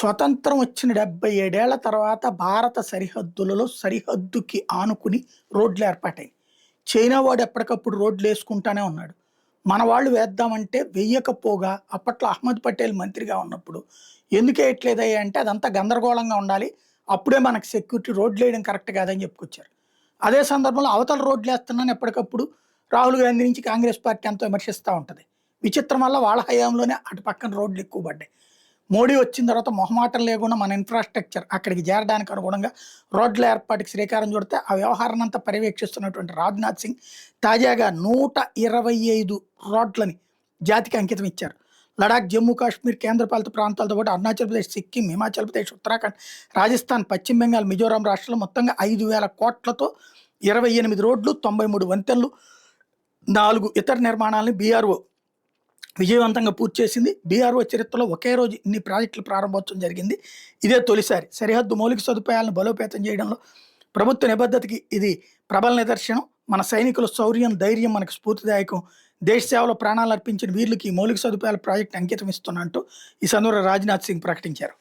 స్వతంత్రం వచ్చిన 77 ఏళ్ల తర్వాత భారత సరిహద్దులలో సరిహద్దుకి ఆనుకుని రోడ్లు ఏర్పాటాయి. చైనా వాడు ఎప్పటికప్పుడు రోడ్లేసుకుంటానే ఉన్నాడు. మన వాళ్ళు వేద్దామంటే వెయ్యకపోగా అప్పట్లో అహ్మద్ పటేల్ మంత్రిగా ఉన్నప్పుడు ఎందుకేయట్లేదయ్యా అంటే అదంతా గందరగోళంగా ఉండాలి. అప్పుడే మనకు సెక్యూరిటీ రోడ్లేయడం కరెక్ట్ కాదని చెప్పుకొచ్చారు. అదే సందర్భంలో అవతల రోడ్లేస్తున్నాను ఎప్పటికప్పుడు రాహుల్ గాంధీ నుంచి కాంగ్రెస్ పార్టీ ఎంతో విమర్శిస్తా ఉంటది. విచిత్రం వల్ల వాళ్ళ హయాంలోనే అటు పక్కన రోడ్లు ఎక్కువ పడ్డాయి. మోడీ వచ్చిన తర్వాత మొహమాటం లేకుండా మన ఇన్ఫ్రాస్ట్రక్చర్ అక్కడికి చేరడానికి అనుగుణంగా రోడ్ల ఏర్పాటుకి శ్రీకారం చుడితే ఆ వ్యవహారాన్ని అంతా పర్యవేక్షిస్తున్నటువంటి రాజ్నాథ్ సింగ్ తాజాగా 125 రోడ్లని జాతికి అంకితం ఇచ్చారు. లడాక్, జమ్మూ కాశ్మీర్, కేంద్రపాలిత ప్రాంతాలతో పాటు అరుణాచల్ ప్రదేశ్, సిక్కిం, హిమాచల్ ప్రదేశ్, ఉత్తరాఖండ్, రాజస్థాన్, పశ్చిమ బెంగాల్, మిజోరాం రాష్ట్రాల్లో మొత్తంగా 5,000 కోట్లతో 28 రోడ్లు, 93 వంతెనలు, 4 ఇతర నిర్మాణాలను బీఆర్ఓ విజయవంతంగా పూర్తి చేసింది. బీఆర్ఓ చరిత్రలో ఒకే రోజు ఇన్ని ప్రాజెక్టుల ప్రారంభోత్సవం జరిగింది. ఇదే తొలిసారి. సరిహద్దు మౌలిక సదుపాయాలను బలోపేతం చేయడంలో ప్రభుత్వ నిబద్ధతకి ఇది ప్రబల నిదర్శనం. మన సైనికుల శౌర్యం, ధైర్యం మనకు స్ఫూర్తిదాయకం. దేశ సేవలో ప్రాణాలు అర్పించిన వీరులకి ఈ మౌలిక సదుపాయాల ప్రాజెక్టు అంకితం ఇస్తున్నట్టు ఈ సందర్భంలో రాజ్నాథ్ సింగ్ ప్రకటించారు.